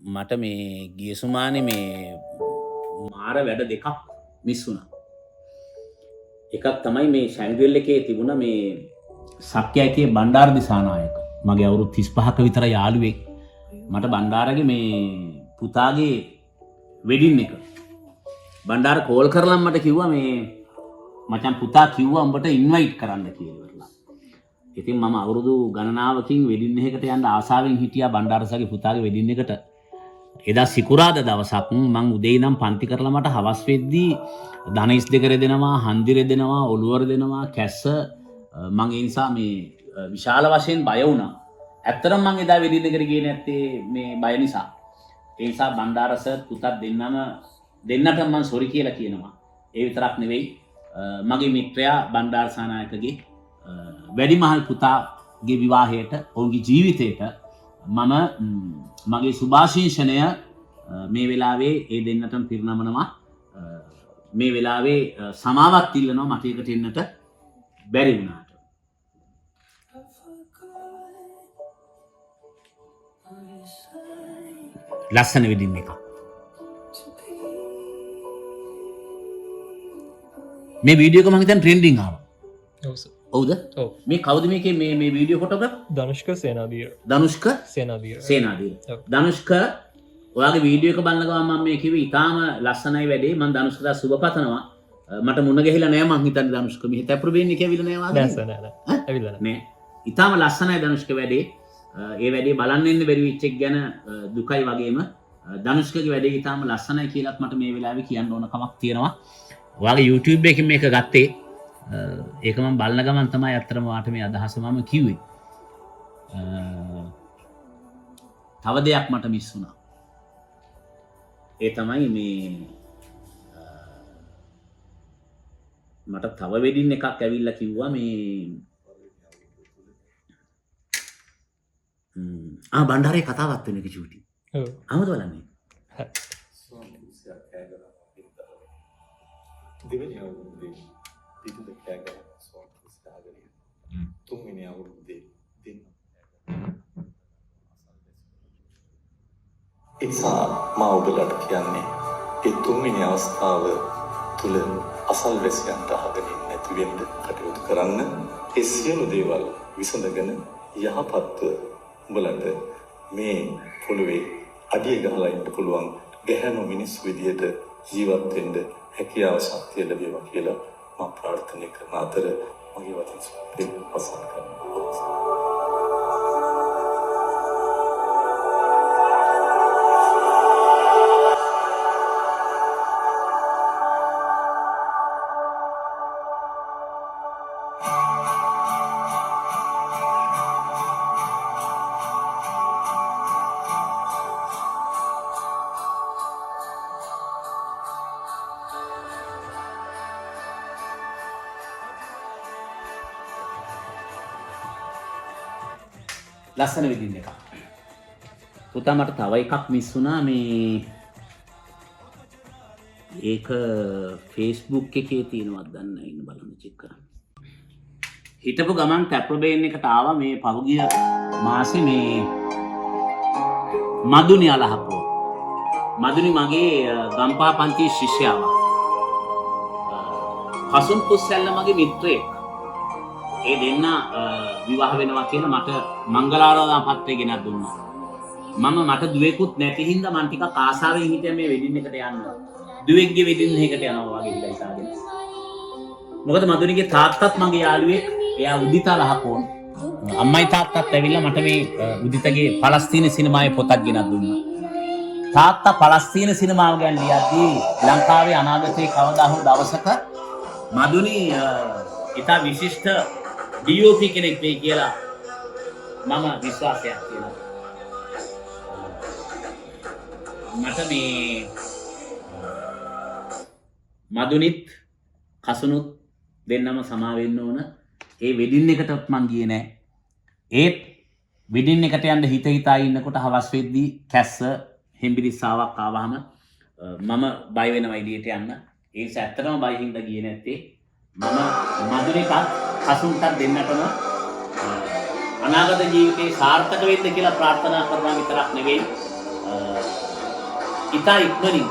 මට මේ ගිය සුමානේ මේ මාර වැඩ දෙකක් මිස් වුණා. එකක් තමයි මේ ශැන්ග්‍රිල් එකේ තිබුණ මේ සක්‍යයිකේ බණ්ඩාර දිසානායක. මගේ අවුරුදු 35ක විතර යාළුවෙක්. මට බණ්ඩාරගේ මේ පුතාගේ වෙඩින් එක. බණ්ඩාර කෝල් කරලා මට කිව්වා මේ මචං පුතා කිව්වා උඹට ඉන්වයිට් කරන්න කියලා. ඉතින් මම අවුරුදු ගණනාවකින් වෙඩින් එකකට යන්න ආසාවෙන් හිටියා බණ්ඩාරසගේ පුතාගේ වෙඩින් එකට. එදා සිකුරාදා දවසක් මං උදේ ඉඳන් පන්ති කරලා මට හවස් වෙද්දී ධනයිස් දෙක රෙදෙනවා, හන්දි රෙදෙනවා, ඔළුව රෙදෙනවා, කැස්ස මං ඒ නිසා මේ විශාල වශයෙන් බය වුණා. ඇත්තටම මං එදා වෙඩින් එකට ගියේ නැත්තේ මේ බය නිසා. ඒ නිසා බණ්ඩාරස පුතා දෙන්නට මං සොරි කියලා කියනවා. ඒ විතරක් නෙවෙයි මගේ මිත්‍රයා බණ්ඩාර සානායකගේ වැඩිමහල් පුතාගේ විවාහයට ඔවුන්ගේ ජීවිතයට මම මගේ සුභාශිංසනය මේ වෙලාවේ ඒ දෙන්නටම පිරිනමනවා. මේ වෙලාවේ සමාවක් ඉල්ලනවා මට එකට එන්නට බැරි වුණාට. ලස්සන වෙඩින් එක. මේ වීඩියෝ එක මම හිතන්නේ ට්‍රෙන්ඩින් ආවා. ඔව් සර්. ඔව්ද? ඔව්. මේ කවුද මේකේ මේ වීඩියෝ ෆොටෝග්‍රාෆර්? ධනුෂ්ක සේනාධීර. ධනුෂ්ක සේනාධීර. සේනාධීර. ඔව්. ධනුෂ්ක ඔයාගේ වීඩියෝ එක බලන ගමන් මම මේ කිව්වේ ඊටාම ලස්සනයි වැඩේ. මම ධනුෂ්කට සුබ පතනවා. මට මුණ ගැහිලා නෑ මං හිතන්නේ ධනුෂ්ක මෙහෙ තැපුරු වෙන්නේ කියලා නෑ වාගේ. නෑ සර් නෑ. ඇවිල්ලා නෑ. නෑ. ඊටාම ලස්සනයි ධනුෂ්ක වැඩේ. ඒ වැඩේ බලන්න ඉන්න බැරි වෙච්ච එක ගැන දුකයි වගේම ධනුෂ්කගේ වැඩේ ඊටාම ලස්සනයි කියලාත් මට මේ වෙලාවේ කියන්න ඕන කමක් තියෙනවා. ඔයාගේ YouTube එකකින් මේක ගත්තේ. ඒක මම බලන ගමන් තමයි අත්‍තරම වාට මේ අදහස මම කිව්වේ. තව දෙයක් මට මිස් වුණා. ඒ තමයි මේ මට තව වෙඩින් එකක් ඇවිල්ලා කිව්වා මේ බණ්ඩාරේ කතාවක් වෙන එක චූටි. ඔව්. අහමද බලන්නේ? දෙවෙනි අවුරුද්දේ පිටුද කෑගහ ස්වාමීන් ස්ථාගරිය. තුන්වෙනි අවුරුද්දේ දෙන්න. එසා මා ඔබට කියන්නේ ඒ තුන්වෙනි අවස්ථාව තුල අසල්වැසියන්ට අහගෙන නැති වෙන්න කටයුතු කරන්න. ඒ සියලු දේවල් විසඳගෙන යහපත්ව උඹලට මේ පොළවේ අඩිය ගහලා ඉන්න පුළුවන් ගැහැණු මිනිස් විදියට ජීවත් වෙන්න හැකියාව ශක්තිය ලැබේවා කියලා මම ප්‍රාර්ථනා කරන අතර මගේ වචන සුපින් පසන් කරනවා. ලස්සන වෙඩින් එකක්. පුතා මට තව එකක් මිස් වුණා මේ ඒක Facebook එකේ තියෙනවද දන්නේ නැහැ ඉන්න බලන්න චෙක් කරන්න. හිටපු ගමන් ටැප්රබේන් එකට ආවා මේ පහුගිය මාසේ මේ මදුනි අලහපුව. මදුනි මගේ ගම්පහ පන්තියේ ශිෂ්‍යාවක්. හසුන් පුස්සැල්ල මගේ මිත්‍රයෙක්. ඒ දෙන්න විවාහ වෙනවා කියලා මට මංගලාරාධනා පත්‍රය ගෙනත් දුන්නා. මට දුවෙකුත් නැති හින්දා මම ටිකක් ආසාවෙන් හිටියා මේ වෙඩින් එකට යන්න. දුවෙක්ගේ වෙඩින් එකකට යනවා වගේ ඉඳලා ඉතාලගෙන. මොකද මදුනිගේ තාත්තත් මගේ යාළුවෙක්. එයා උදිතා ලහකෝන්. අම්මයි තාත්තත් ඇවිල්ලා මට මේ උදිතගේ පලස්තීන සිනමාවේ පොතක් ගෙනත් දුන්නා. තාත්තා පලස්තීන සිනමාව ගැන ලියද්දී ලංකාවේ අනාගතයේ කවදා හෝ දවසක මදුනි ඉතා විශිෂ්ට DOP කෙනෙක් වෙයි කියලා මම විශ්වාසයක් තියෙනවා. මට මේ මදුනිත් කසුනුත් දෙන්නම සමා වෙන්න ඕන. ඒ වෙඩින් එකටත් මං ගියේ නෑ. ඒත් වෙඩින් එකට යන්න හිතා ඉන්නකොට හවස් වෙද්දී කැස්ස හෙම්බිරිස්සාවක් ආවහම මම බය වෙනවා එළියට යන්න. ඒ නිසා ඇත්තටම බය හින්දා ගියේ නැත්තේ. මම මදුනිටත් කසුන්ටත් දෙන්නටම අනාගත ජීවිතේ සාර්ථක වෙන්න කියලා ප්‍රාර්ථනා කරනවා විතරක් නෙවෙයි ඉතා ඉක්මනින්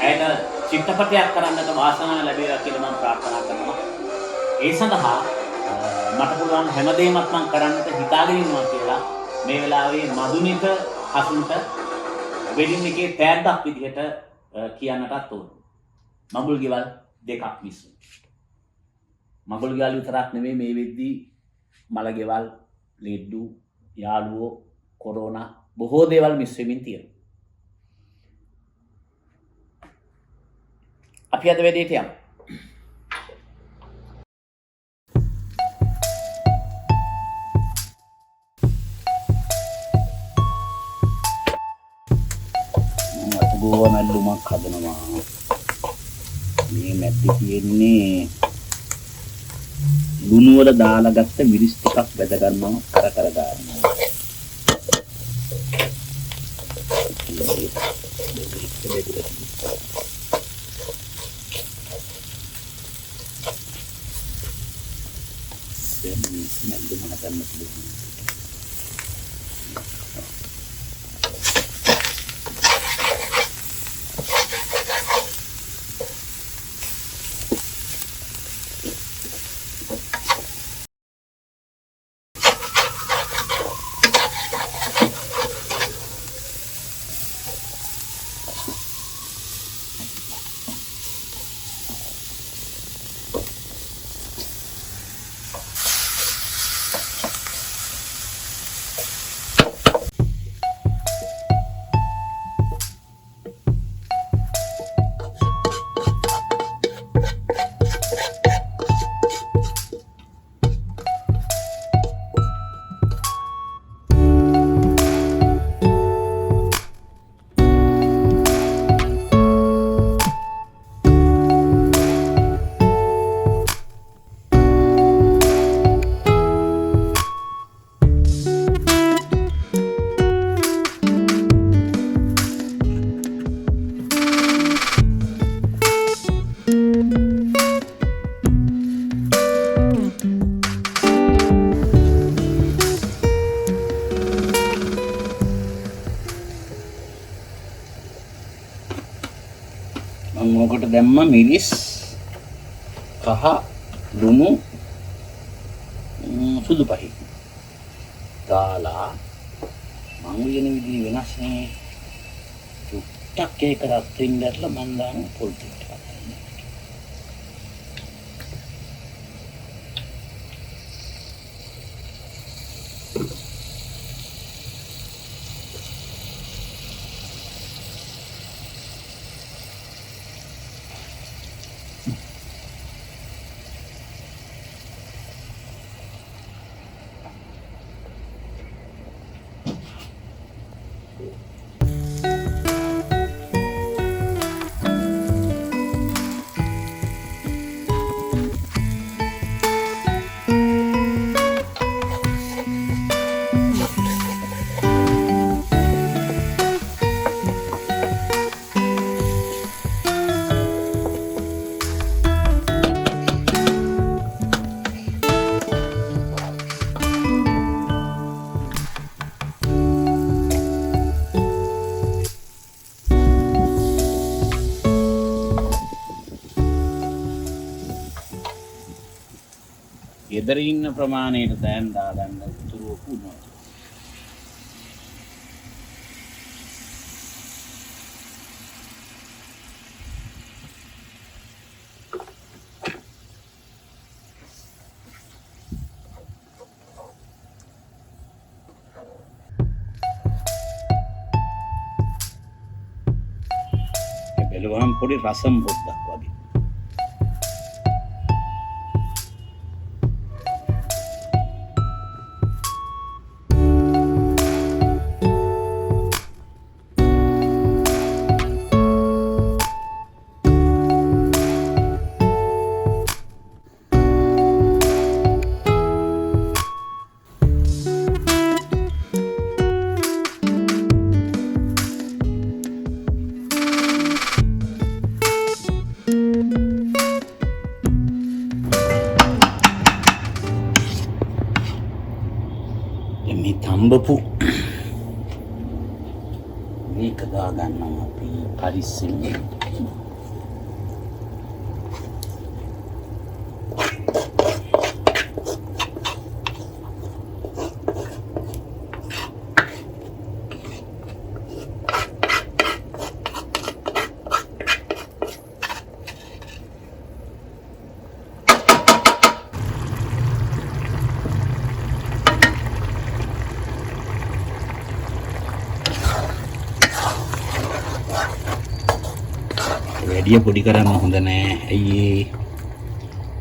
ඇයට චිත්‍රපටයක් කරන්නට වාසනාව ලැබේවා කියලා මම ප්‍රාර්ථනා කරනවා. ඒ සඳහා මට පුළුවන් හැමදේමත් මම කරන්නට හිතාගෙන ඉන්නවා කියලා මේ වෙලාවේ මදුනික හසුන්ට වෙඩින් එකේ තෑග්ගක් විදිහට කියන්නටත් ඕන. මඟුල් ගෙවල් දෙකක් මිස්සු. මඟුල් ගෙවල් විතරක් නෙමෙයි මේ වෙද්දී මල ගෙවල්, ලෙඩ්ඩු, යාළුවෝ, කොරෝනා බොහෝ දේවල් මිස් වෙමින් තියෙනවා. අපි අද වැඩේට යමු. ගෝව මැල්ලුමක් හදනවා. මේ මැද්දේ තියෙන්නේ ලුණු වල දාලා ගත්ත මිරිස් ටිකක් වැද ගන්නවා කර කර ගන්නවා. මැල්ලුම හදන්න පුළුවන්. මොකට දැම්ම මිරිස් කහ ලුණු සුදු පහි දාලා මම කියන විදිහ වෙනස් නේ චුට්ටක් ඒක රත් වෙන්න ඇරලා මම දාන පොල් ටික ගෙදර ඉන්න ප්‍රමාණයට දැන් දාගන්න උතුරු පුනවා. බැලුවහම පොඩි රසම් පොඩ්ඩක් වගේ. මේ තඹපු මේක දාගන්නවා අපි පරිස්සමෙන්. වැඩිය පොඩි කරන්න හොඳ නෑ. ඇයි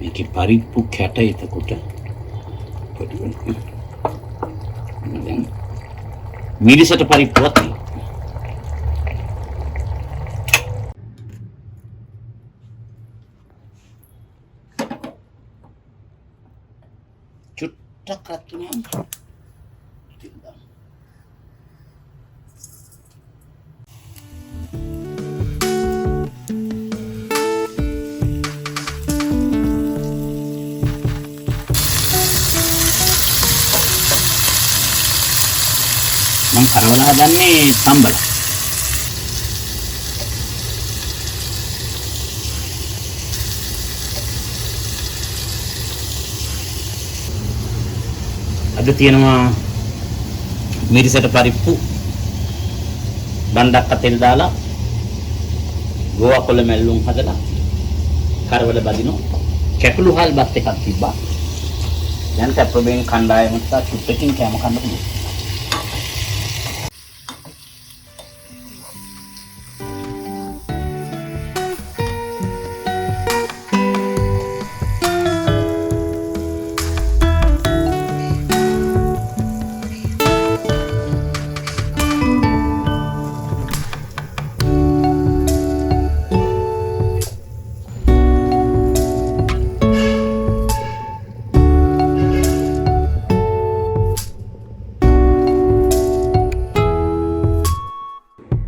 මේකේ පරිප්පු කැට එතකොට පොඩි වෙනවා. දැන් මිරිසට පරිප්පුවක් තියෙනවා. චුට්ටක් රත්තුනයන් මම කරවලා ගන්නේ තම්බල. අද තියෙනවා මිරිසට පරිප්පු බණ්ඩක් අතෙල් දාලා ගෝවා කොළ මැල්ලුම් හදලා කරවල බදිනවා. කැකුළු හාල් බත් එකක් තිබ්බා. දැන් තප්පබෙන් කණ්ඩායමට චුට්ටකින් කැම කන්න පුළුවන්.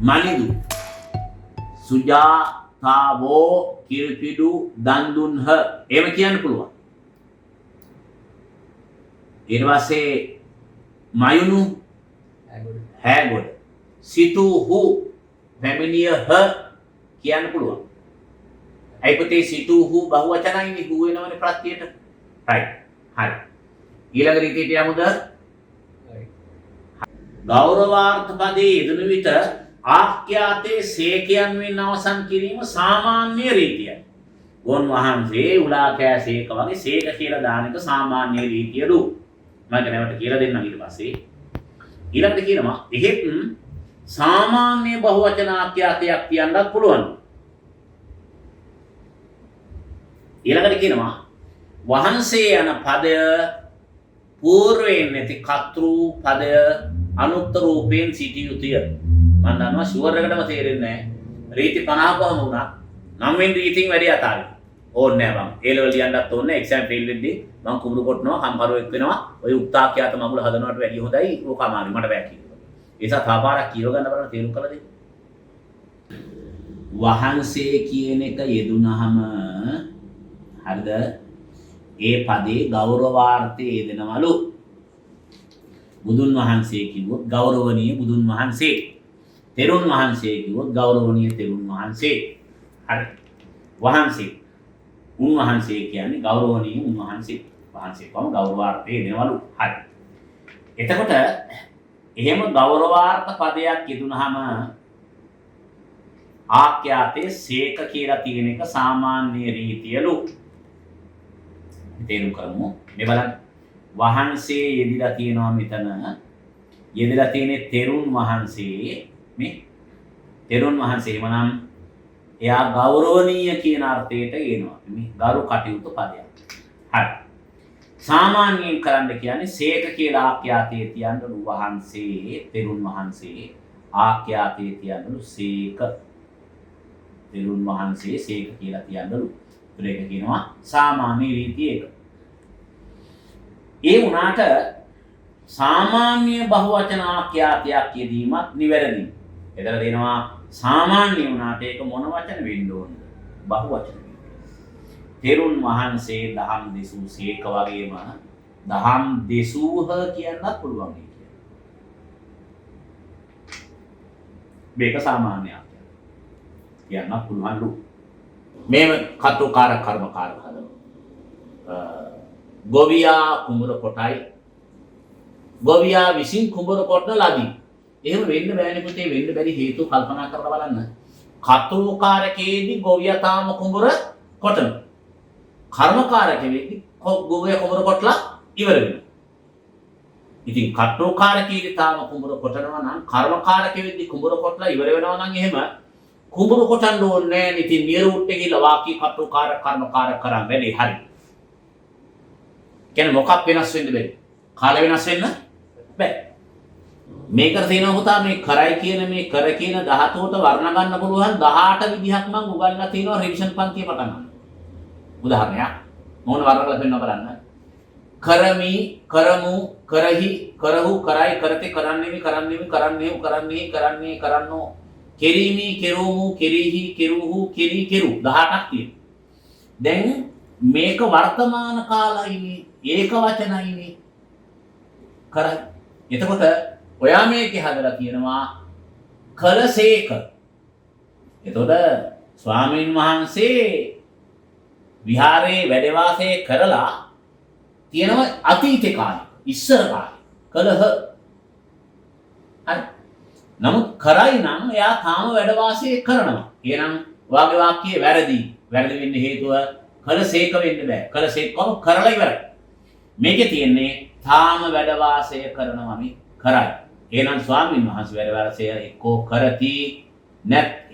මනිදු සුජාතාවෝ කිරිපිඩු දන් දුන්හ එහෙම කියන්න පුළුවන්. ඊට පස්සේ මයුණු හැගොඩ සිටුහු පැමිණියහ කියන්න පුළුවන්. ඇයි පුතේ සිටුහු බහුවචනයිනේ හු වෙනවනේ ප්‍රත්‍යයට. right. හරි. ඊළඟ රීතියට යමුද? ගෞරවාර්ථ පදයේ යෙදෙන විට ආඛ්‍යාතේ සේකයන් වෙන අවසන් කිරීම සාමාන්‍ය රීතියයි. ගොන් වහන්සේ උලා කෑ සේක වගේ සේක කියලා දාන එක සාමාන්‍ය රීතියලු. මම නැවත කියලා දෙන්නම් ඊට පස්සේ. ඊළඟට කියනවා එහෙත් සාමාන්‍ය බහුවචන ආඛ්‍යාතයක් කියන්නත් පුළුවන්. ඊළඟට කියනවා වහන්සේ යන පදය పూర్වයෙන් නැති කතෘ පදය අනුත්තර රූපයෙන් සිටිය යුතුය. මම දන්නවා ෂුවර් එකටම තේරෙන්නේ නැහැ. රීති 50කම වුණා. 9 වෙනි රීතියෙන් වැඩි අතාරින්න. ඕනේ නැහැ මම. ඒ ලෙවල් ලියන්නත් ඕනේ. එක්සෑම් ෆේල් වෙද්දී මම කුඹුරු කොටනවා, කම්කරුවෙක් වෙනවා. ඔය උක්තාක්‍යාත මගුල හදනවට වැඩිය හොඳයි. ඕක අමාරුයි. මට බෑ කියලා. ඒ නිසා තාපාරක් කියව ගන්න බලන්න තේරුම් කරලා දෙන්න. වහන්සේ කියන එක යෙදුනහම හරිද? ඒ පදේ ගෞරවාර්ථයේ යෙදෙනවලු. බුදුන් වහන්සේ කිව්වොත් ගෞරවනීය බුදුන් වහන්සේ. තෙරුන් වහන්සේ කිව්වොත් ගෞරවනීය තෙරුන් වහන්සේ. හරි. වහන්සේ උන්වහන්සේ කියන්නේ ගෞරවනීය උන්වහන්සේ. වහන්සේ කොහොම ගෞරවාර්ථයේ දෙනවලු. හරි. එතකොට එහෙම ගෞරවාර්ථ පදයක් යෙදුනහම ආඛ්‍යාතේ සේක කියලා තියෙන එක සාමාන්‍ය රීතියලු. තේරුම් කරමු. මේ බලන්න. වහන්සේ යෙදිලා තියෙනවා මෙතන. යෙදලා තියෙන්නේ තෙරුන් වහන්සේ. මේ තෙරුන් වහන්සේ එමනම් එයා ගෞරවනීය කියන අර්ථයට එනවා. මේ ගරු කටයුතු පදයක්. හරි. සාමාන්‍යයෙන් කරන්න කියන්නේ සේක කියලා ආඛ්‍යාතයේ තියන්නලු වහන්සේ තෙරුන් වහන්සේ ආඛ්‍යාතයේ තියන්නලු සේක. තෙරුන් වහන්සේ සේක කියලා තියන්නලු. ඒක කියනවා සාමාන්‍ය රීතිය එක. ඒ වුණාට සාමාන්‍ය බහුවචන ආඛ්‍යාතයක් යෙදීමත් නිවැරදි. එතන දෙනවා සාමාන්‍ය වුණාට ඒක මොන වචන වෙන්න ඕනද? බහුවචන. තෙරුන් වහන්සේ දහම් දෙසූ සේක වගේම දහම් දෙසූහ කියන්නත් පුළුවන්. මේක සාමාන්‍යයක්. කියන්න පුළුවන්ලු. මේව කටුකාර කර්මකාර හදනවා. ගොවියා කුඹුර කොටයි. ගොවියා විසින් කුඹුර කොටන ලදී. එහෙම වෙන්න බෑනේ පුතේ, වෙන්න බැරි හේතු කල්පනා කරලා බලන්න. කටුකාරකයේදී ගොවියා තාම කුඹුර කොටනවා. කර්මකාරකයේදී ගොවියා කුඹුර කොටලා ඉවර වෙනවා. ඉතින් කටුකාරකයේදී තාම කුඹුර කොටනවා නම් කර්මකාරකයේදී කුඹුර කොටලා ඉවර වෙනවා නම් එහෙම කුඹුර කොටන්න ඕනේ නැහැ. ඉතින් නියරුට්ට ගිහලා වාකී කටුකාර කර්මකාර කරන් වැඩි හරි. කියන්නේ මොකක් වෙනස් වෙන්න බැරි. කාලය වෙනස් වෙන්න බෑ. මේකට තියෙනවා පුතා මේ කරයි කියන මේ කර කියන ධාතුවට වර්ණ ගන්න පුළුවන් 18 විදිහක් මම උගන්ලා තියෙනවා රිවිෂන් පන්තිය පටන් ගන්න. උදාහරණයක් මොන වර්ණ කරලා පෙන්නව බලන්න. කරමි, කරමු, කරහි, කරහු, කරයි, කරතේ, කරන්නේමි, කරන්නේමි, කරන්නේහු, කරන්නේ, කරන්නේ, කරන්නෝ, කෙරීමි, කෙරෝමු, කෙරීහි, කෙරුහු, කෙරී, කෙරු 18ක් තියෙනවා. දැන් මේක වර්තමාන කාලයිනේ, ඒක වචනයිනේ. කරයි. එතකොට ඔයා මේකේ හදලා තියෙනවා කලසේක. එතකොට ස්වාමීන් වහන්සේ විහාරේ වැඩ වාසය කරලා තියෙනවා අතීත කාලේ, ඉස්සර කාලේ. කලහ. හරි. නමුත් කරයි නම් එයා තාම වැඩ වාසය කරනවා. එහෙනම් වාගේ වාක්‍යයේ වැරදි. වැරදි වෙන්න හේතුව කලසේක වෙන්න බෑ. කලසේකම කරලා ඉවරයි. මේකේ තියෙන්නේ තාම වැඩ වාසය කරනවා මේ කරයි. එහෙනම් ස්වාමීන් වහන්සේ වැඩ වාසය එක්කෝ කරති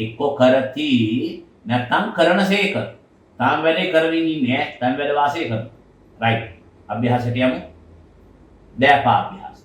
එක්කෝ කරති නැත්නම් කරනසේක. තාම වැඩේ කරමින් ඉන්නේ තාම වැඩ වාසය කරනවා. රයිට්. අභ්‍යාසයට යමු. දැපා අභ්‍යාස.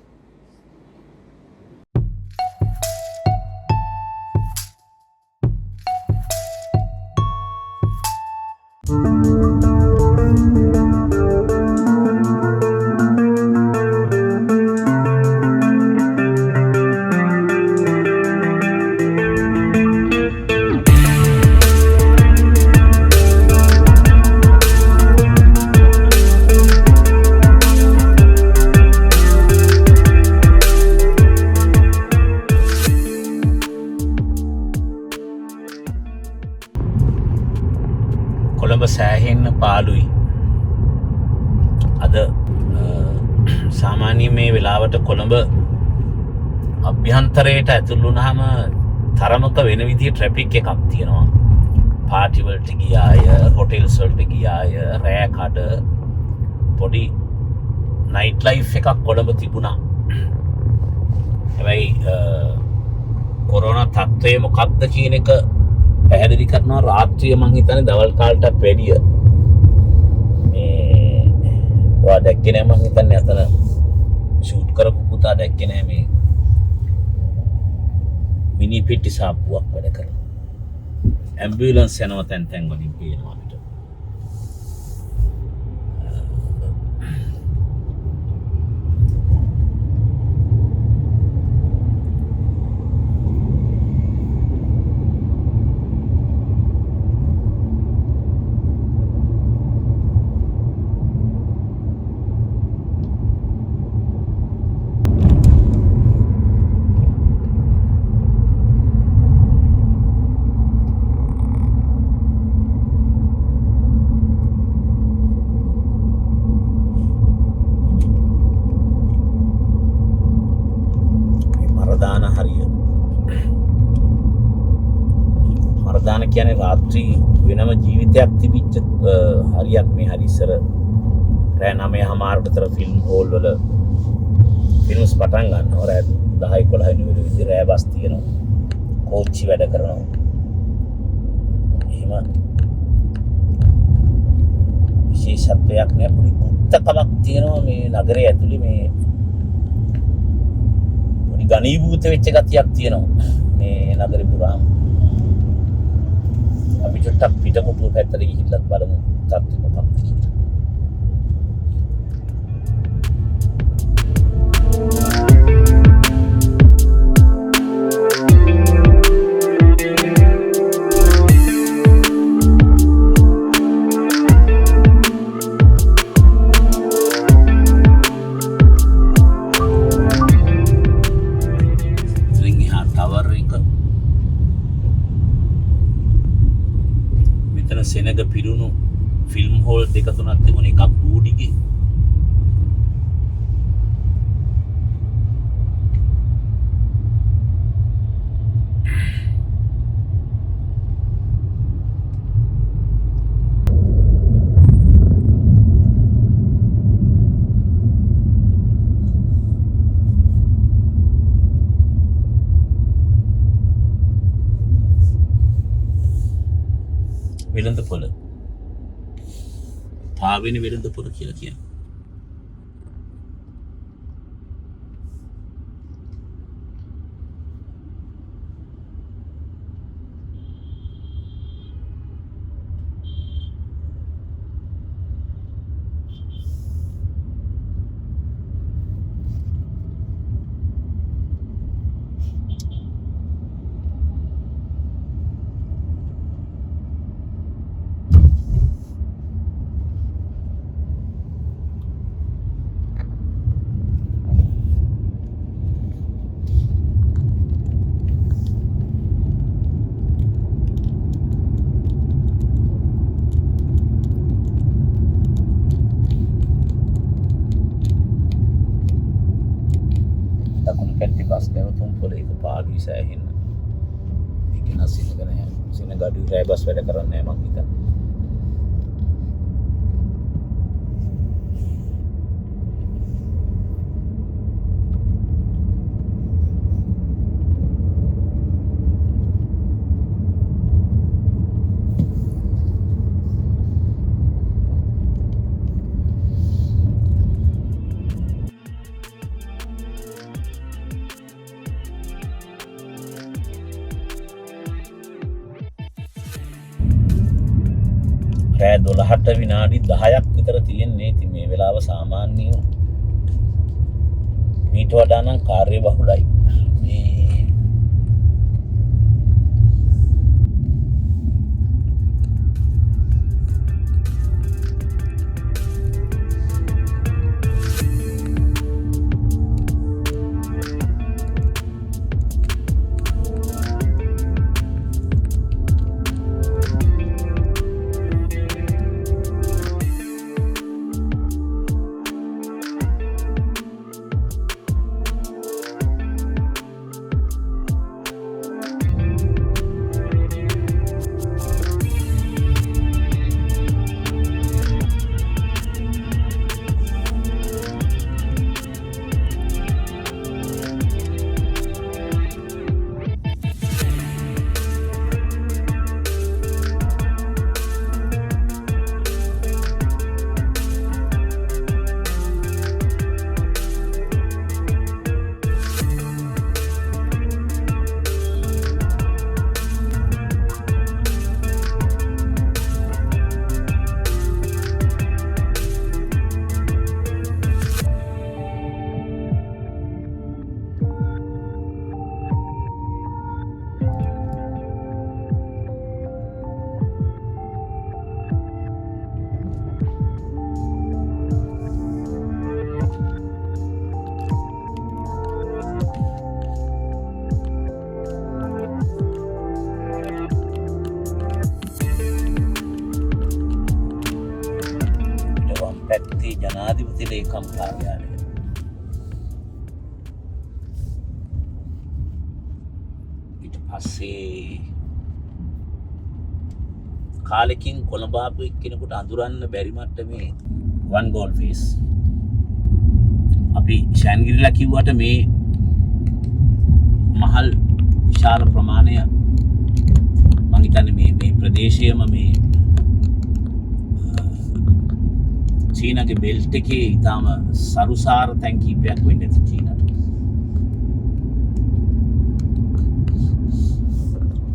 කොළඹ සෑහෙන්න පාළුයි. අද සාමාන්‍යයෙන් මේ වෙලාවට කොළඹ අභ්‍යන්තරයට ඇතුළු වුණාම තරමක වෙන විදිහේ ට්‍රැෆික් එකක් තියෙනවා. පාටි වලට ගිය අය, හොටෙල්ස් වලට ගිය අය, රෑ කඩ පොඩි නයිට් ලයිෆ් එකක් කොළඹ තිබුණා. හැබැයි කොරෝනා තත්ත්වය මොකක්ද කියන එක පැහැදිලි කරනවා. රාත්‍රිය මං හිතන්නේ දවල් කාලටත් වැඩිය මේ ඔයා දැක්කේ නෑ. මං හිතන්නේ අතන ෂූට් කරපු පුතා දැක්කේ නෑ. මේ මිනි පෙට්ටි සාප්පුවක් වැඩ කරනවා. ඇම්බියුලන්ස් යනවා තැන් වලින් පේනවා අපිට. මරදාන කියන්නේ රාත්‍රී වෙනම ජීවිතයක් තිබිච්ච හරියක්. මේ හරි ඉස්සර රෑ 9:00ට විතර ෆිල්ම් හෝල් වල ෆිල්ම්ස් පටන් ගන්නවා. රෑ 10-11 විතර රෑ බස් තියෙනවා. කෝච්චි වැඩ කරනවා. එහෙම විශේෂත්වයක් නෑ. පොඩි කුත්තකමක් තියෙනවා මේ නගරය ඇතුලේ. මේ පොඩි ගණීභූත වෙච්ච ගතියක් තියෙනවා මේ නගරෙ පුරාම. අපි චුට්ටක් පිටකොටුව පැත්තට ගිහිල්ලත් බලමු තත්ත්වෙ මොකක්ද කියලා. ඉතින් එහා ටවර් එක මෙතන සෙනග පිරුණු ෆිල්ම් හෝල් දෙක තුනක් තිබුණ එකක් බූඩිගේ වෙළඳ පොළ පාවෙන වෙළඳ පොළ කියලා කියන්නේ. පාගී සෑහෙන්න ඒක නම් සිනග නැහැ සිනග අඩු රෑ බස් වැඩ කරන්නේ නැහැ මං හිතන්නේ රෑ 12ට විනාඩි 10ක් විතර තියෙන්නේ. ඉතින් මේ වෙලාව සාමාන්‍යයෙන් මීට වඩා නම් කාර්ය බහුලයි. පැත්තේ ජනාධිපති ලේකම් කාර්යාලය. ඊට පස්සේ කාලෙකින් කොළඹාපු එක්කෙනෙකුට අඳුරන්න බැරි මට්ටමේ වන් ගෝල් ෆේස්. අපි ෂෑන්ග්‍රීලා කිව්වට මේ මහල් විශාල ප්‍රමාණය මං හිතන්නේ මේ ප්‍රදේශයේම මේ චීනගේ බෙල්ට් එකේ ඊටාම සරුසාර තැන් කීපයක් වෙන්න ඇති චීනට.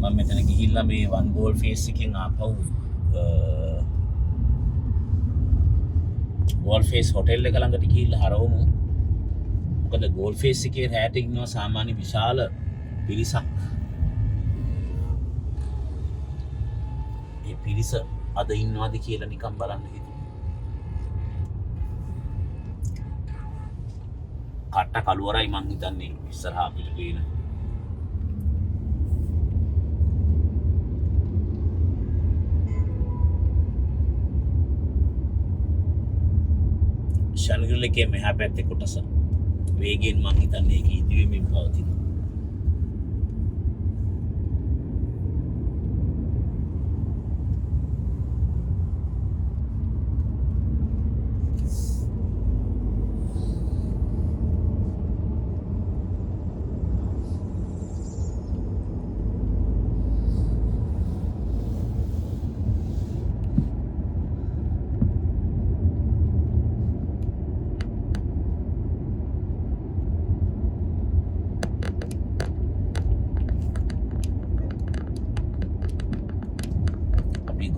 මම මෙතන ගිහිල්ලා මේ වන් ගෝල් ෆේස් එකෙන් ආපහු ගෝල් ෆේස් හොටෙල් එක ළඟට ගිහිල්ලා හරවමු. මොකද ගෝල් ෆේස් එකේ රැට ඉන්නවා සාමාන්‍ය විශාල පිරිසක්. ඒ පිරිස අද ඉන්නවාද කියලා නිකන් බලන්න හිතුවා. කට්ට කළුවරයි මං හිතන්නේ ඉස්සරහා අපිට පේන. ෂැන්ග්‍රිලා එකේ මෙහා පැත්තේ කොටස වේගයෙන් මං හිතන්නේ ඒක ඉදිවෙමින් පවතිනවා.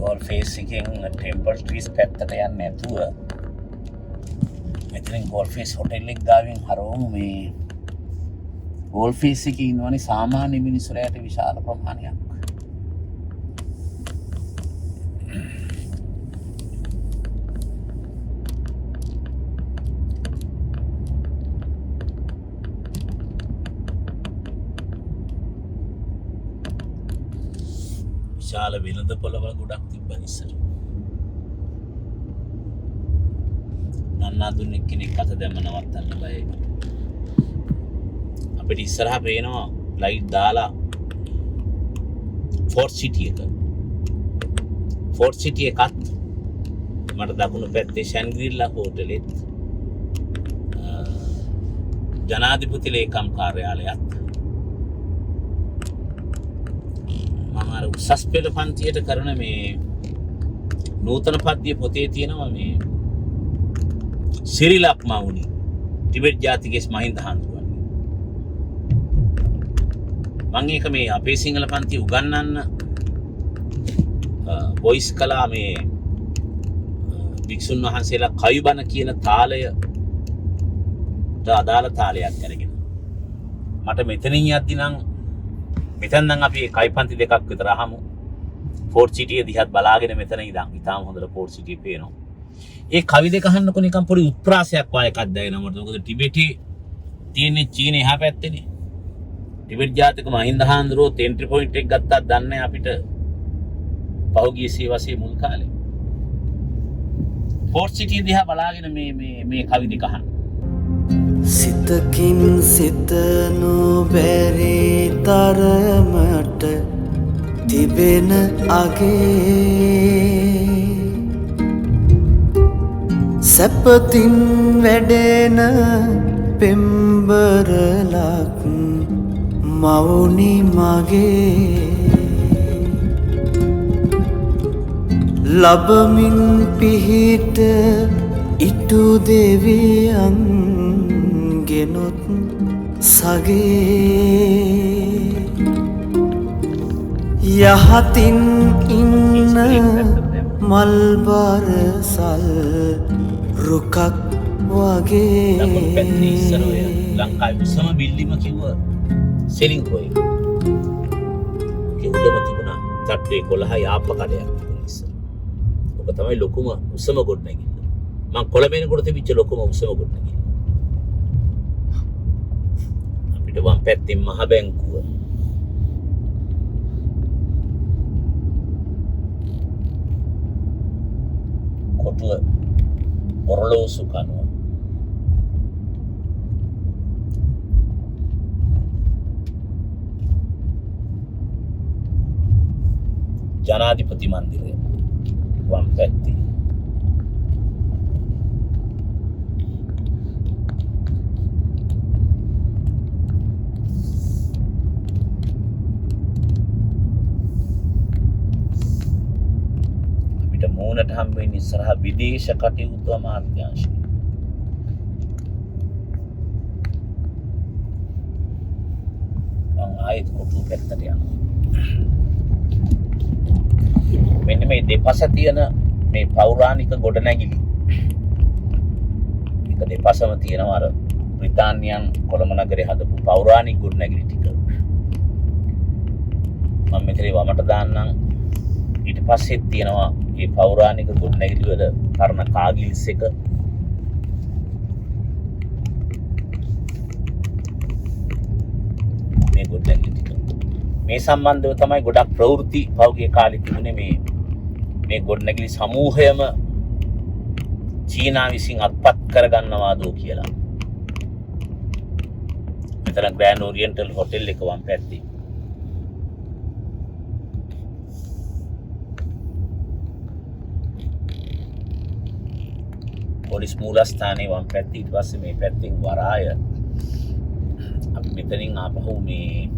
ගෝල් ෆේස් එකෙන් ටෙම්පල් ට්‍රීස් පැත්තට යන්නේ නැතුව මෙතනින් ගෝල් ෆේස් හොටෙල් එක ගාවින් හරවමු. මේ ගෝල් ෆේස් එකේ ඉන්නවනේ සාමාන්‍ය මිනිස්සුන්ට විශාල ප්‍රමාණයක්. විශාල වෙළඳ පොළවල් ගොඩක් තිබ්බන ඉස්සර. නන්නාදුන් එක්කෙනෙක් අත දැම්ම නවත්තන්න බයයි. අපිට ඉස්සරහා පේනවා ලයිට් දාලා ෆෝර්ට් සිටි එක. ෆෝර්ට් සිටි එකත් මට දකුණු පැත්තේ ෂැන්ග්‍රීලා හෝටලෙත් ජනාධිපති ලේකම් කාර්යාලයත් මම උසස් පෙළ පන්තියට කරන මේ නූතන පද්‍ය පොතේ තියෙනවා මේ සිරිලක් මවුනි ටිබෙට් ජාතිකයේ මහින්ද හාමුදුරුවන්ගේ. මම ඒක මේ අපේ සිංහල පන්ති උගන්වන්න වොයිස් කළා මේ භික්ෂුන් වහන්සේලා කයුබන කියන තාලයට අදාළ තාලයක් අරගෙන මට මෙතනින් යද්දි නම් මෙතන නම් අපි කයි පන්ති දෙකක් විතර අහමු. ෆෝර්ට් සිටි එක දිහාත් බලාගෙන මෙතන ඉඳන් ඉතාලම හොඳට ෆෝර්ට් සිටි එක පේනවා. ඒ කවි දෙක අහන්නකො නිකන් පොඩි උත්ප්‍රාසයක් වගේ එකක් දැනෙනවා මට. මොකද ටිබෙටි තියෙන්නේ චීනේ එහා පැත්තේනේ. ටිබෙට් ජාතික මහින්ද හාමුදුරුවෝ එන්ට්‍රි පොයින්ට් එක ගත්තා දන්නේ අපිට පහුගිය සියවසේ මුල් කාලේ. ෆෝර්ට් සිටි දිහා බලාගෙන මේ කවි දෙක අහන්න. සිතකින් සිත නොබැරි තරමට තිබෙන අගේ සැපතින් වැඩෙන පෙම්බරලක් මවුනි මගේ ලබමින් පිහිට ඉටු දෙවියන් ගෙනොත් සගේ යහතින් ඉන්න මල්බර සල් රුකක් වගේ ලංකාවේ උසම බිල්ඩිම කිව්ව සෙලින්කෝයි කිව්වම තිබුණා තට්ටු 11 යාප්ප කඩයක් තිබුණා ඉස්සර. ඔක තමයි ලොකුම උසම ගොඩනැගිල්ල. මං කොළඹේනකොට තිබිච්ච ලොකුම උසම ගොඩනැගිල්ල. අපිට වම් පැත්තේ මහ බැංකුව කොටුව ඔරලෝසු කනුව ජනාධිපති මන්දිරය වම් පැත්තේ අපිට මූණට හම් වෙන්නේ ඉස්සරහා විදේශ කටයුතු අමාත්‍යාංශය. මම ආයෙත් කොටුව පැත්තට යනවා. මෙන්න මේ දෙපස තියෙන මේ පෞරාණික ගොඩනැගිලි එක දෙපසම තියෙනවා අර බ්‍රිතාන්‍යයන් කොළඹ නගරේ හදපු පෞරාණික ගොඩනැගිලි ටික. මම මෙතන වමට දාන්නම්. ඊට පස්සේ තියෙනවා මේ පෞරාණික ගොඩනැගිලි වල කරන කාගිල්ස් එක මේ ගොඩනැගිලි ටික. මේ සම්බන්ධව තමයි ගොඩක් ප්‍රවෘත්ති පහුගිය කාලේ තිබුණේ මේ ගොඩනැගිලි සමූහයම චීනා විසින් අත්පත් කරගන්නවාදෝ කියලා. මෙතන ග්‍රෑන්ඩ් ඕරියන්ටල් හොටෙල් එක වම් පැත්තේ. පොලිස් මූලස්ථානයේ වම් පැත්තේ ඊට පස්සේ මේ පැත්තෙන් වරාය. අපි මෙතනින් ආපහු මේ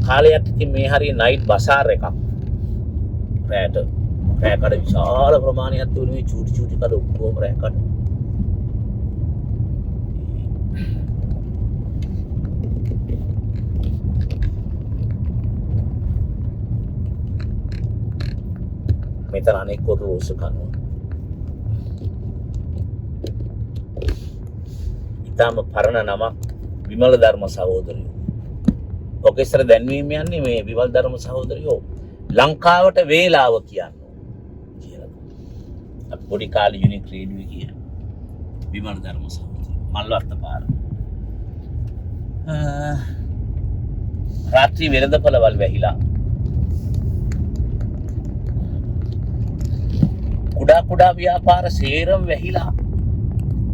කාලයක් ඉතින් මේ හරිය නයිට් බසාර් එකක්. රෑට රෑකඩ විශාල ප්‍රමාණයක් තිබුණේ මේ චූටි චූටි කඩ ඔක්කොම රෑකඩ. මෙතන අනෙක් කොට රෝස කනවා. ඊටම පරණ නමක් විමල ධර්ම සහෝදරයෝ. ඔකේසර දැන්වීම යන්නේ මේ විමල් ධර්ම සහෝදරයෝ ලංකාවට වේලාව කියන්නේ කියලා. අපි පොඩි කාලේ යුනික් රේඩියෝ කියන විමල් ධර්ම සහෝදරයෝ මල්වත්ත පාර. රාත්‍රී වෙළඳපළවල් වැහිලා. කුඩා ව්‍යාපාර සේරම වැහිලා.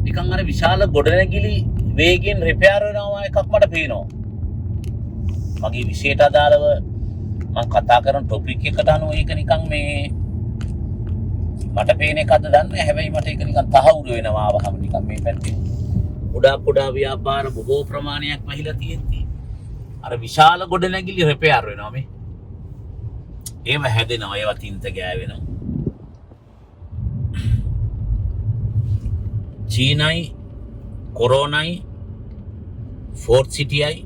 නිකන් අර විශාල ගොඩනැගිලි වේගෙන් රිපෙයාර් වෙනවා එකක් මට පේනවා. මගේ විශේෂයට අදාළව මම කතා කරන ටොපික් එකට අනුව ඒක නිකන් මේ මට පේන එකක්ද දන්නේ. හැබැයි මට ඒක නිකන් තහවුරු වෙනවා ආවහම නිකන් මේ පැත්තේ කුඩා ව්‍යාපාර බොහෝ ප්‍රමාණයක් වැහිලා තියෙද්දි අර විශාල ගොඩනැගිලි රිපෙයාර් වෙනවා මේ. ඒව හැදෙනවා, ඒව තින්ත ගෑවෙනවා. චීනයි කොරෝනයි ෆෝර්ට් සිටියයි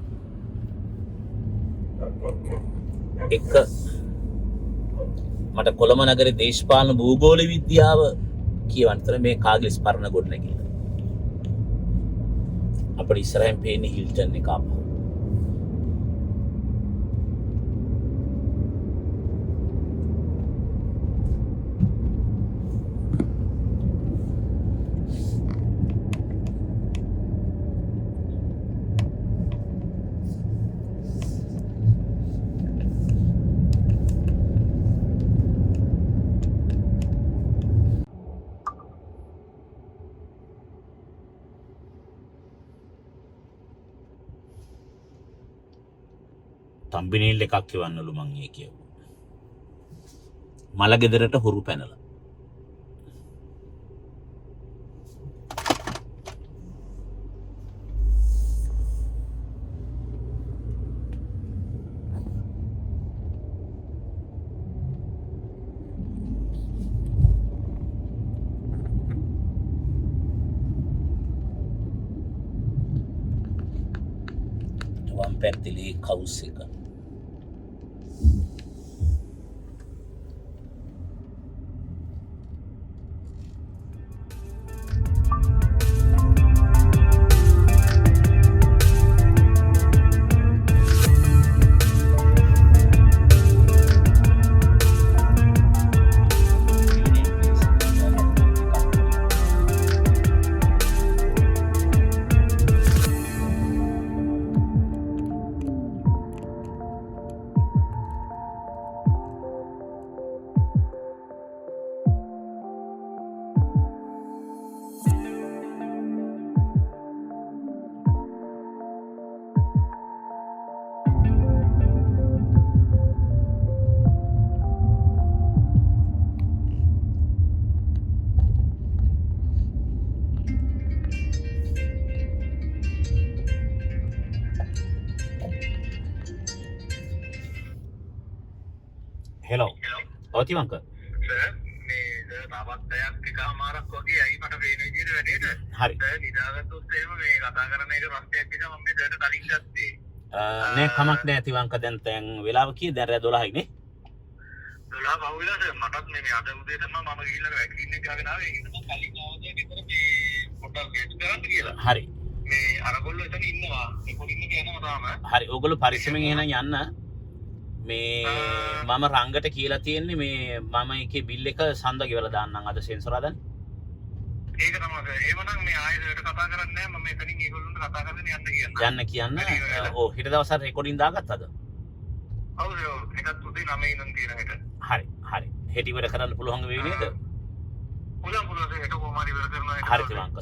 එක මට කොළඹ නගරේ දේශපාලන භූගෝල විද්‍යාව කියවන්තර මේ කාගේ ස්මරණ ගොඩනැගිල්ල. අපිට ඉස්සරහින් පේන්නේ හිල්ටන් එක ආපහු. තම්බිනේල් එකක් එවන්නලු මං ඒ කියව. මල ගෙදරට හොරු පැනලා. වම් පැත්තේ කවුස් එක. හෙලෝ ඔතිවංක මේ තාපත්තයක් එකමාරක් වගේ ඇයි මට පේන විදිහට වැඩේට හරි නිදාගත්තොත් එහෙම මේ කතා කරන එක ප්‍රශ්නයක් නිසා මම මේ දෙයට කලින් ගත්තේ නේ කමක් නෑ තිවංක දැන් වෙලාව කී දැන් රෑ 12යි නේ 12 පහුවිලා මටත් මේ අද උදේ තමයි මම ගිහිල්ලා වැක්සින් එක ගාගෙන ආවේ ඒක තමයි කලින් ආවද ගෙදර මේ පොට්ටක් ගෙට් කරන්න කියලා හරි මේ අරගොල්ලෝ එතන ඉන්නවා රෙකෝඩින් එක යනවා තාම හරි ඕගොල්ලෝ පරිස්සමෙන් එහෙනම් යන්න මේ මම රංගට කියලා තියෙන්නේ මේ මම එකේ බිල් එක සඳ ගෙවලා දාන්නම් අද සෙන්සර් හදන්න ඒක තමයි සර් ඒවනම් මේ ආයෙත් කතා කරන්නේ නැහැ මම එතනින් ඒගොල්ලන්ට කතා කරගෙන යන්න කියන්න ඔව් හෙට දවස් හරි රෙකෝඩින් දාගත්තද ඔව් ඒකත් උදේ 9 ඉඳන් තියෙන හෙට හරි හෙට ඉවර කරන්න පුළුවන් වෙයි නේද පුළුවන් සර් හෙට කොහොම හරි ඉවර කරනවා හරි තිබංක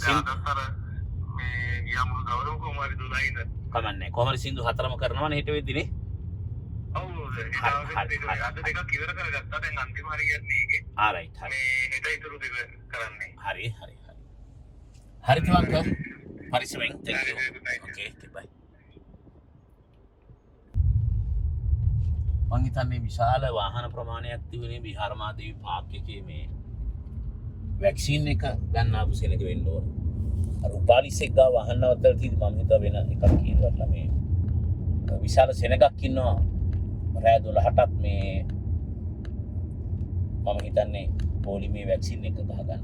මේ ගියාමුළු දවසම කොහොම හරි 12 ඉඳන් කමන්නේ කොහොම හරි සින්දු හතරම කරනවනේ හෙට වෙද්දිනේ ඔව් අද දෙකක් ඉවර කරගත්තා දැන් අන්තිම හරියන්නේ ඒකේ රයිට් මේ හෙට ඉතුරු දෙක කරන්නේ හරි තිබංක පරිස්සමෙන් thank you okay bye මං හිතන්නේ විශාල වාහන ප්‍රමාණයක් තිබුණේ බිහාර මාදේවි පාක් එකේ මේ වැක්සින් එක ගන්න ආපු සෙනඟ වෙන්න ඕන. අර උපාලිස් එක ගාව වාහන නවත්තලා තියෙදි මම හිතුවා වෙන එකක් කියනවාට මේ විශාල සෙනඟක් ඉන්නවා රෑ 12ටත් මේ මම හිතන්නේ පොලිමේ වැක්සින් එක ගහගන්න.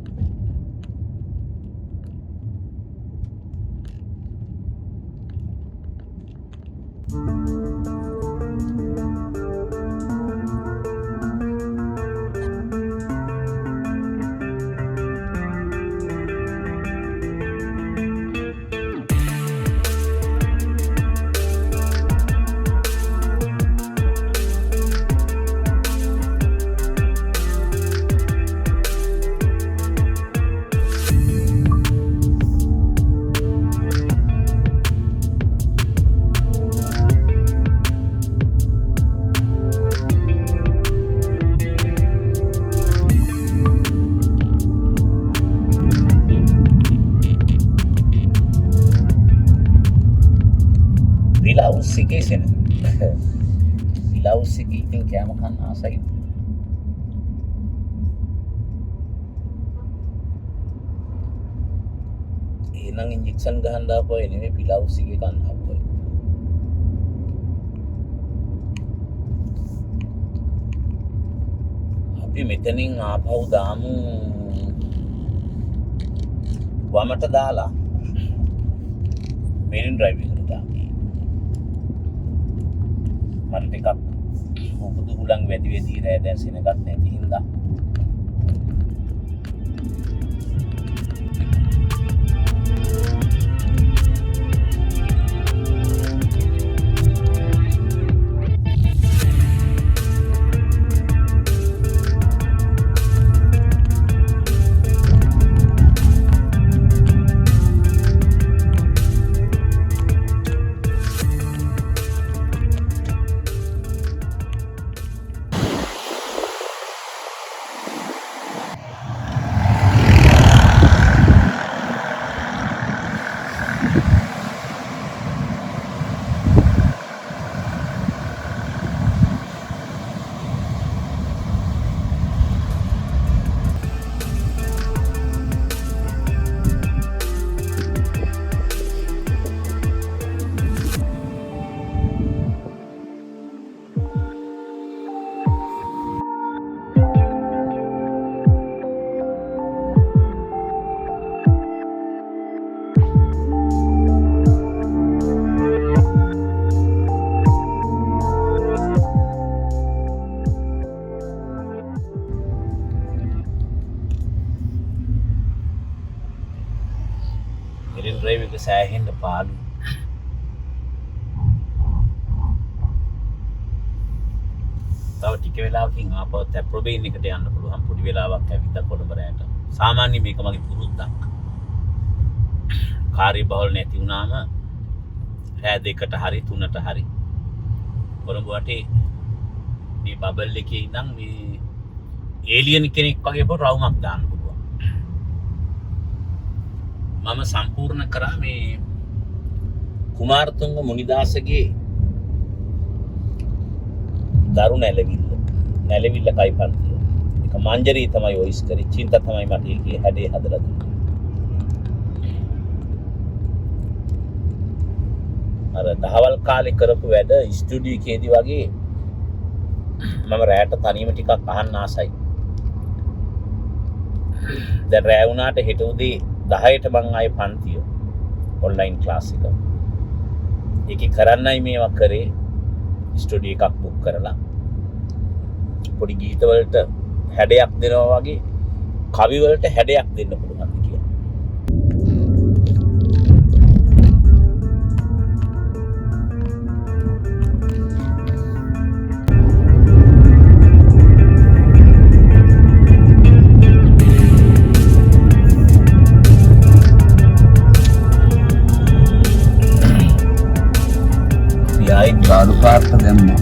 Sikisena. Ilaw sikiting kaya makan asay. Inang injection gahanda po ini may pilaw sige kan hapo. Abi metening ආපහු දාමු වමට දාලා මෙරින් ඩ්‍රයිව් එකට දාමු. මට ටිකක් මොකද උලන් වැඩි වෙදී රෑ දැන් සෙනගත් නැති හින්දා drive එක සෑහෙන්න පාළු. තව ටික වෙලාවකින් ආපහු තැප්‍රොබේන් එකට යන්න පුළුවන්. පොඩි වෙලාවක් ඇවිත් කොළඹ රැට. සාමාන්‍යයෙන් මේක මගේ පුරුද්දක්. කාර්ය බහුල නැති වුණාම රෑ 2ට හරි 3ට හරි කොළඹ වටේ මේ බබල් එකේ ඉඳන් මේ ඒලියන් කෙනෙක් වගේ පොර රවුමක් දාන්න පුළුවන්. මම සම්පූර්ණ කරා මේ කුමාරතුංග මුනිදාසගේ දරු නැලවිල්ල කයිපන්තිය. ඒක මංජරී තමයි වොයිස් කරේ. චින්ත තමයි මට ඒකේ හැඩේ හදලා දුන්නේ. අර දහවල් කාලේ කරපු වැඩ ස්ටුඩියෝ එකේදී වගේ මම රැට තනියම ටිකක් අහන්න ආසයි. දැන් රෑ වුණාට හෙට උදේ 10ට මං ආයේ පන්තිය. ඔන්ලයින් ක්ලාස් එක. ඒකේ කරන්නයි මේවා කරේ. ස්ටුඩියෝ එකක් බුක් කරලා පොඩි ගීත වලට හැඩයක් දෙනවා වගේ කවි වලට හැඩයක් දෙන්න පුළුවන් කියලා. යයි ගාඩු පාර්ක දැම්මා.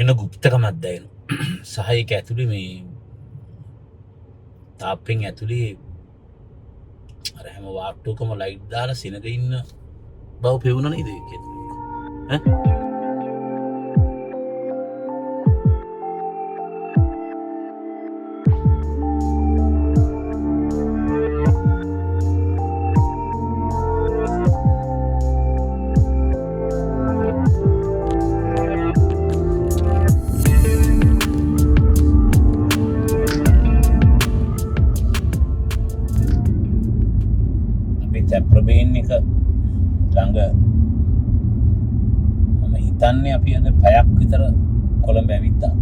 එන ගුප්තකමක් දැනෙනවා. සහ ඒක ඇතුලේ මේ තාප්පෙන් ඇතුලේ අර හැම වාට්ටුවකම ලයිට් දාලා සිනග ඉන්න බව පෙවුණා නේද ඒක ඇතුලේ? ඈ ප්‍රබේන් එක ළඟ මම හිතන්නේ අපි අද පැයක් විතර කොළඹ ඇවිත්තා.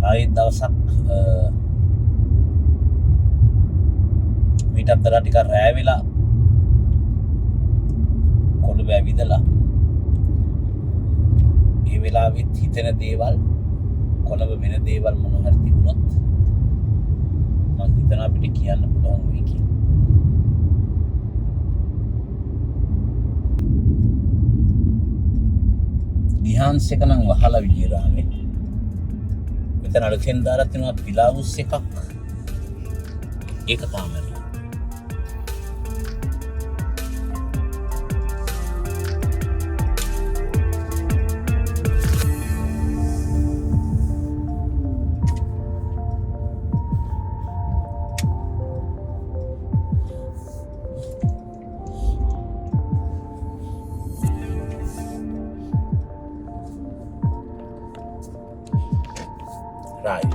ආයෙත් දවසක් මීටත් වඩා ටිකක් රෑ වෙලා කොළඹ ඇවිදලා ඒ වෙලාවෙත් හිතෙන දේවල් කොළඹ වෙන දේවල් මොන හරි තිබුණොත් මම හිතන අපිට කියන්න පුළුවන් වෙයි කියලා. ගිහාන්ස් එක නම් වහලා විජේරාමේ. මෙතන අලුතෙන් දාලා තියෙනවා පිලාවුස් එකක්. ඒක තමයි. Right.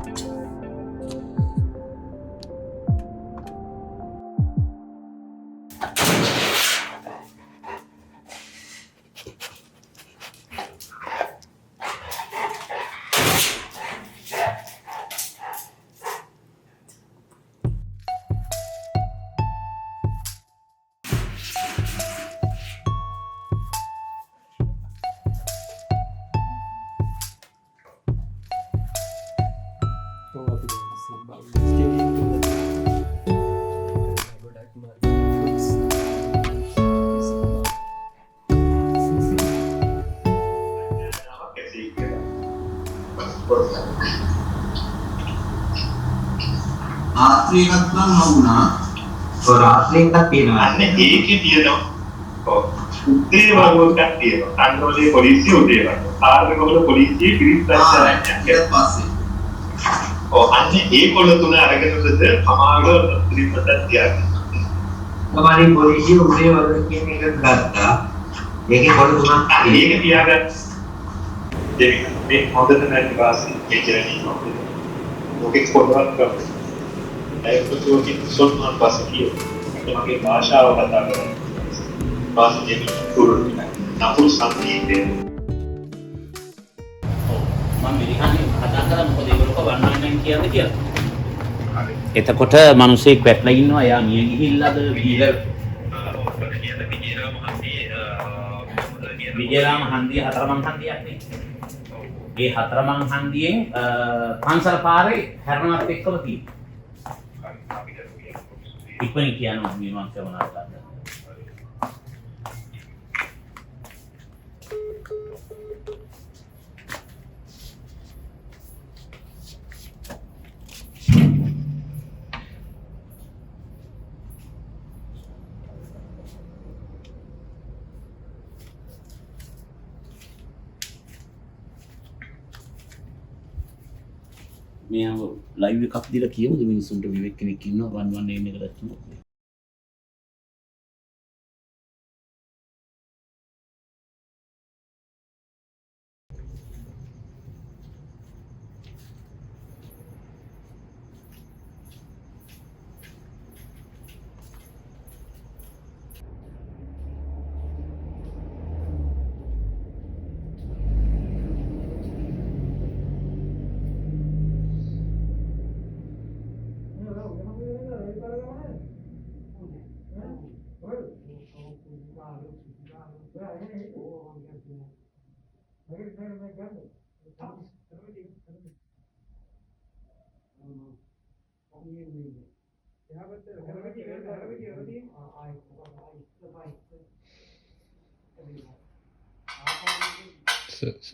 රාත්‍රියකත් නම් නොවුණා. ඔය රාත්‍රියකත් තියෙනවා. අන්න ඒකේ තියෙනවා. ඔව්. උදේ වගේක් තියෙනවා. අංගවලේ පොලිසිය උදේ වගේ. ආර්ථිකවල පොලිසිය කිරිස් දැක්කා. ඊට පස්සේ. ඔව් අන්න ඒකොල්ල තුන අරගෙනද සමාගම ත්‍රිපතක් තියාගන්න. තමයි පොලිසිය උදේ වගේ කියන එක ගත්තා. ඒකේ කොළ තුනක් ඒක තියාගන්න. මේ හොඳට නැති වාසිය එච්චරනේ නෝද. ඔකේ පොඩ්ඩක් කරමු. ඒකතුවකින් සොන්නාන් පාසකිය. මගේ භාෂාව කතා කරනවා. භාෂාවෙන් තුරු නපුරු සංකීර්ණය. මම මිරිහානේ කතා කරා මොකද ඒගොල්ලෝ වන්නන්න කියන්නේ කියලා. හරි. එතකොට මිනිස්සෙක් වැටලා ඉන්නවා. එයා මිය ගිහිල්ලාද ගිහිල්ලා විජේරාම හන්දිය හතරමං හන්දියක් නේ. ඒ හතරමං හන්දියෙන් පන්සල පාරේ හැරණවත් එක්කම තියෙනවා. ඉක්මනින් කියනවා මේ මං කවනා කරලා. මෙයාව ලයිව් එකක් දීලා කියමුද මිනිස්සුන්ට විවේක කෙනෙක් ඉන්නවා 118 එකට තුනක්.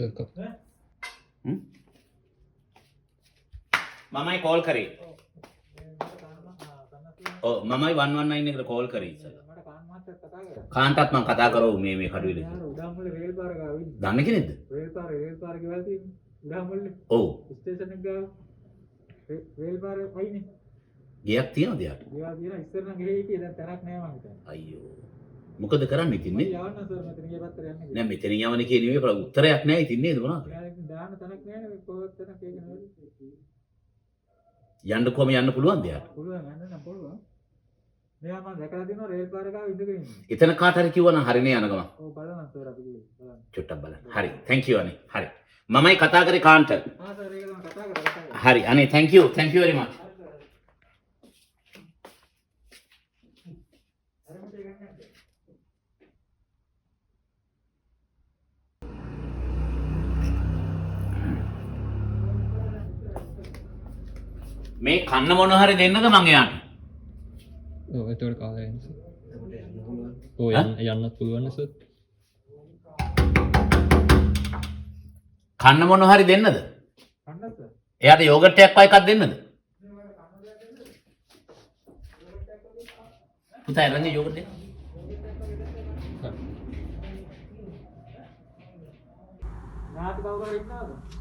सर कब මමයි කෝල් කරේ. ඔව් මමයි 119 එකට කෝල් කරේ ඉතින්. කාන්ටත් මම කතා කරව මේ කඩුවේ. උඩාමල්ල රේල් පාර ගාව ඉන්නේ. දන්නේ කෙනෙක්ද? රේල් පාර ගෙවල් තියෙන්නේ. උඩාමල්ල. ඔව්. ස්ටේෂන් එක ගාව. රේල් පාර අයිනේ. ගියක් තියනවද යාට? ගෙවල් තියෙනවා ඉස්සර නම් ගෙහි හිටියේ දැන් තරක් නෑ මං හිතන්නේ. අයියෝ. මොකද කරන්නේ ඉතින් නේ? යවන්න සර් මෙතන ගිය පැත්තට යන්නේ. නෑ මෙතන යවන්නේ කිය නෙවෙයි බල උත්තරයක් නෑ ඉතින් නේද මොනවද? යාළුවෙක් දාන්න තැනක් නෑනේ කොහොමද තැනක් ඒක නෙවෙයි. යන්න කොහම යන්න පුළුවන්ද යාට? පුළුවන් යන්න නම් පුළුවන්. මෙයා මම දැකලා තියෙනවා රේල් පාර ගාව ඉඳගෙන ඉන්නේ. එතන කාට හරි කිව්වනම් හරිනේ යන ගම. ඔව් බලන්න සර් අපි බලන්න. චුට්ටක් බලන්න. හරි. thank you අනේ. හරි. මමයි කතා කරේ කාන්ට. ආ සර් ඒක තමයි කතා කරා. හරි. අනේ thank you very much. මේ කන්න මොන හරි දෙන්නද මං එයාට? ඔව් එතකොට කාලය එන්නේ සර්. ඔව් යන්නත් පුළුවන් නේ සර්. කන්න මොන හරි දෙන්නද? කන්න සර්. එයාට යෝගට් එකක් වයි එකක් දෙන්නද? පුතා එරංගේ යෝගට් එක. නාටි කවුරු හරි ඉන්නවද?